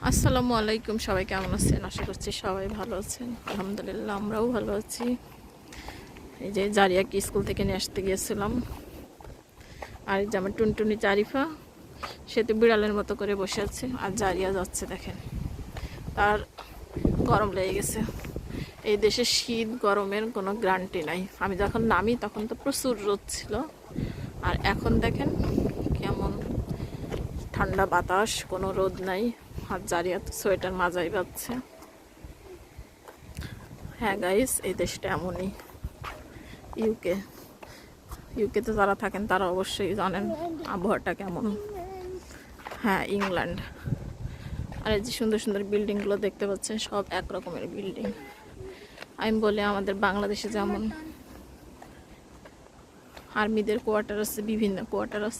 আসসালামু আলাইকুম, সবাই কেমন আছেন? আশা করছি সবাই ভালো আছেন। আলহামদুলিল্লাহ আমরাও ভালো আছি। এই যে জারিয়াকে স্কুল থেকে নিয়ে আসতে গিয়েছিলাম, আর এই যে আমার টুনটুনি জারিফা, সে তো বিড়ালের মতো করে বসে আছে, আর জারিয়া যাচ্ছে দেখেন, তার গরম লেগে গেছে। এই দেশে শীত গরমের কোনো গ্যারান্টি নাই। আমি যখন নামি তখন তো প্রচুর রোদ ছিল, আর এখন দেখেন কেমন ঠান্ডা বাতাস, কোনো রোদ নাই। আর জারিয়া তো সোয়েটার মাজাই পাচ্ছে। হ্যাঁ গাইস, এই দেশটা এমনই। ইউকে ইউকেতে যারা থাকেন তারা অবশ্যই জানেন আবহাওয়াটা কেমন। হ্যাঁ, ইংল্যান্ড। আর এই যে সুন্দর সুন্দর বিল্ডিংগুলো দেখতে পাচ্ছেন, সব এক রকমের বিল্ডিং। আমি বলি আমাদের বাংলাদেশে যেমন আর্মিদের কোয়ার্টার আছে, বিভিন্ন কোয়ার্টার আছে,